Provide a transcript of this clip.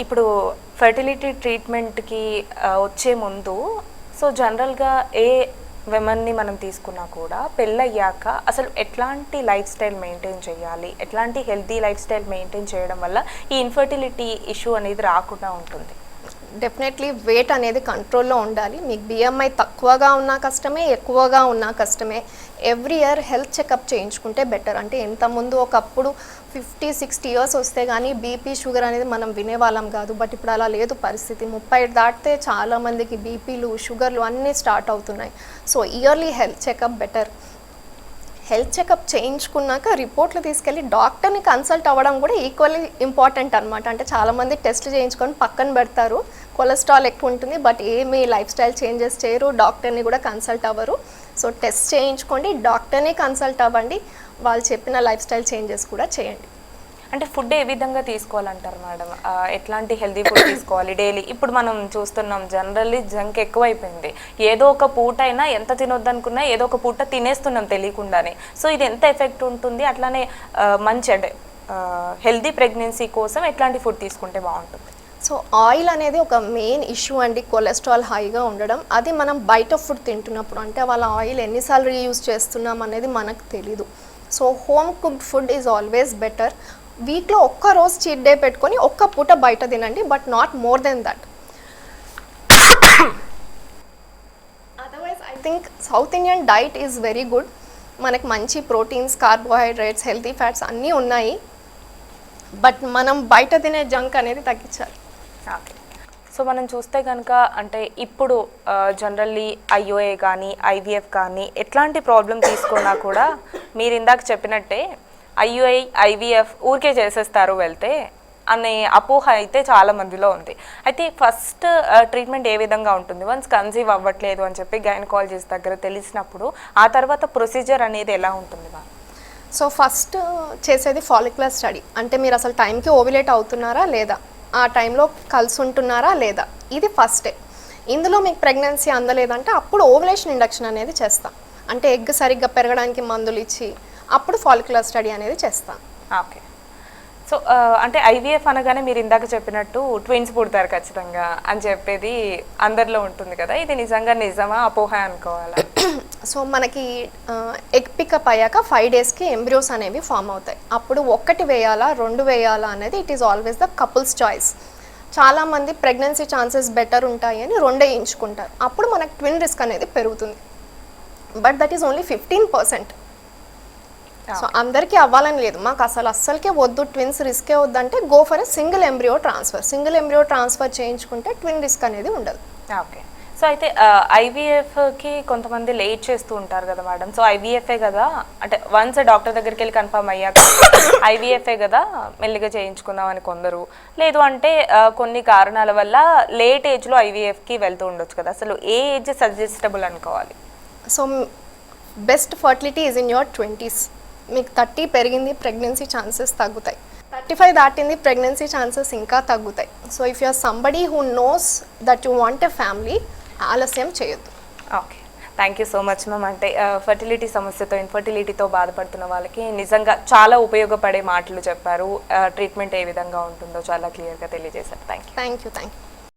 ఇప్పుడు ఫెర్టిలిటీ ట్రీట్మెంట్కి వచ్చే ముందు సో జనరల్గా ఏ విమెన్ని మనం తీసుకున్నా కూడా పెళ్ళయ్యాక అసలు ఎట్లాంటి లైఫ్ స్టైల్ మెయింటైన్ చేయాలి, ఎట్లాంటి హెల్తీ లైఫ్ స్టైల్ మెయింటైన్ చేయడం వల్ల ఈ ఇన్ఫర్టిలిటీ ఇష్యూ అనేది రాకుండా ఉంటుంది? డెఫినెట్లీ వెయిట్ అనేది కంట్రోల్లో ఉండాలి. మీకు బిఎంఐ తక్కువగా ఉన్నా కష్టమే, ఎక్కువగా ఉన్నా కష్టమే. ఎవ్రీ ఇయర్ హెల్త్ చెకప్ చేయించుకుంటే బెటర్. అంటే ఇంతకుముందు ఒకప్పుడు 50-60 ఇయర్స్ వస్తే కానీ బీపీ షుగర్ అనేది మనం వినేవాళ్ళం కాదు. బట్ ఇప్పుడు అలా లేదు పరిస్థితి. 30 దాటితే చాలామందికి బీపీలు షుగర్లు అన్నీ స్టార్ట్ అవుతున్నాయి. So yearly health checkup better. Health checkup చేయించుకున్నాక రిపోర్ట్లు తీసుకెళ్ళి డాక్టర్ని కన్సల్ట్ అవ్వడం కూడా ఈక్వల్లీ ఇంపార్టెంట్ అనమాట. అంటే చాలామంది టెస్ట్ చేయించుకొని పక్కన పెడతారు, కొలెస్ట్రాల్ ఎక్కువ ఉంటుంది, బట్ ఏమీ లైఫ్ స్టైల్ చేంజెస్ చేయరు, డాక్టర్ని కూడా కన్సల్ట్ అవ్వరు. సో టెస్ట్ చేయించుకోండి, డాక్టర్ని కన్సల్ట్ అవ్వండి, వాళ్ళు చెప్పిన లైఫ్ స్టైల్ చేంజెస్ కూడా చేయండి. అంటే ఫుడ్ ఏ విధంగా తీసుకోవాలంటారు మేడం? ఎట్లాంటి హెల్దీ ఫుడ్ తీసుకోవాలి డైలీ? ఇప్పుడు మనం చూస్తున్నాం జనరల్లీ జంక్ ఎక్కువైపోయింది. ఏదో ఒక పూట అయినా ఎంత తినొద్దనుకున్నా ఏదో ఒక పూట తినేస్తున్నాం తెలియకుండానే. సో ఇది ఎంత ఎఫెక్ట్ ఉంటుంది? అట్లానే మంచి అంటే హెల్దీ ప్రెగ్నెన్సీ కోసం ఎట్లాంటి ఫుడ్ తీసుకుంటే బాగుంటుంది? సో ఆయిల్ అనేది ఒక మెయిన్ ఇష్యూ అండి. కొలెస్ట్రాల్ హైగా ఉండడం, అది మనం బయట ఫుడ్ తింటున్నప్పుడు అంటే వాళ్ళ ఆయిల్ ఎన్నిసార్లు రీయూజ్ చేస్తున్నాం అనేది మనకు తెలీదు. So home cooked food is always better. వీక్లో ఒక్క రోజు చీట్ డే పెట్టుకొని ఒక్క పూట బయట తినండి, but not more than that. Otherwise I think south Indian diet is very good. మనకి మంచి ప్రోటీన్స్, కార్బోహైడ్రేట్స్, హెల్తీ ఫ్యాట్స్ అన్నీ ఉన్నాయి, బట్ మనం బయట తినే జంక్ అనేది తగ్గించాలి. సో మనం చూస్తే కనుక అంటే ఇప్పుడు జనరల్లీ ఐఓఏ కానీ ఐవీఎఫ్ కానీ ఎట్లాంటి ప్రాబ్లం తీసుకున్నా కూడా మీరు ఇందాక చెప్పినట్టే ఐయుఐ ఐవీఎఫ్ ఊరికే చేసేస్తారు వెళ్తే అనే అపోహ అయితే చాలా మందిలో ఉంది. అయితే ఫస్ట్ ట్రీట్మెంట్ ఏ విధంగా ఉంటుంది? వన్స్ కన్సీవ్ అవ్వట్లేదు అని చెప్పి గైనకాలజిస్ట్ దగ్గర తెలిసినప్పుడు ఆ తర్వాత ప్రొసీజర్ అనేది ఎలా ఉంటుంది మ్యామ్? సో ఫస్ట్ చేసేది ఫాలిక్యులర్ స్టడీ. అంటే మీరు అసలు టైంకి ఓవ్యులేట్ అవుతున్నారా లేదా, ఆ టైంలో కలిసి ఉంటున్నారా లేదా, ఇది ఫస్టే. ఇందులో మీకు ప్రెగ్నెన్సీ అందలేదంటే అప్పుడు ఓవ్యులేషన్ ఇండక్షన్ అనేది చేస్తాం. అంటే ఎగ్ సరిగ్గా పెరగడానికి మందులు ఇచ్చి అప్పుడు ఫాలిక్యులర్ స్టడీ అనేది చేస్తాం. ఓకే. సో అంటే ఐవీఎఫ్ అనగానే మీరు ఇందాక చెప్పినట్టు ట్విన్స్ పుడతారు ఖచ్చితంగా అని చెప్పేది అందరిలో ఉంటుంది కదా, ఇది నిజంగా నిజమా అపోహ అనుకోవాలా? సో మనకి ఎగ్ పికప్ అయ్యాక 5 డేస్కి ఎంబ్రియోస్ అనేవి ఫామ్ అవుతాయి. అప్పుడు 1 వేయాలా 2 వేయాలా అనేది it is always the couples choice. చాలామంది ప్రెగ్నెన్సీ ఛాన్సెస్ బెటర్ ఉంటాయి అని 2 వేయించుకుంటారు. అప్పుడు మనకు ట్విన్ రిస్క్ అనేది పెరుగుతుంది, but that is only 15%. So అందరికీ అవ్వాలని లేదు, మాకు అస్సలకే వద్దు ట్విన్స్ రిస్కే వద్దంటే go for a single embryo transfer. Single embryo transfer చేయించుకుంటే ట్విన్ రిస్క్ అనేది ఉండదు. ఓకే. సో అయితే ఐవీఎఫ్కి కొంతమంది లేట్ చేస్తూ ఉంటారు కదా మేడం. సో ఐవీఎఫ్ఏ కదా, అంటే వన్స్ డాక్టర్ దగ్గరికి వెళ్ళి కన్ఫర్మ్ అయ్యాక ఐవీఎఫ్ఏ కదా మెల్లిగా చేయించుకుందాం అని కొందరు, లేదు అంటే కొన్ని కారణాల వల్ల లేట్ ఏజ్లో ఐవీఎఫ్కి వెళ్తూ ఉండొచ్చు కదా, అసలు ఏ ఏజ్ సజెస్టబుల్ అనుకోవాలి? So best fertility is in your 20s. మీకు 30 పెరిగింది, ప్రెగ్నెన్సీ ఛాన్సెస్ తగ్గుతాయి. 35 దాటింది, ప్రెగ్నెన్సీ ఛాన్సెస్ ఇంకా తగ్గుతాయి. So if you are somebody who knows that you want a family, ఆలస్యం చేయొద్దు. Okay, thank you so much ma'am. అంటే ఫర్టిలిటీ సమస్యతో ఇన్ఫర్టిలిటీతో బాధపడుతున్న వాళ్ళకి నిజంగా చాలా ఉపయోగపడే మాటలు చెప్పారు. ట్రీట్మెంట్ ఏ విధంగా ఉంటుందో చాలా క్లియర్గా తెలియజేశారు. Thank you.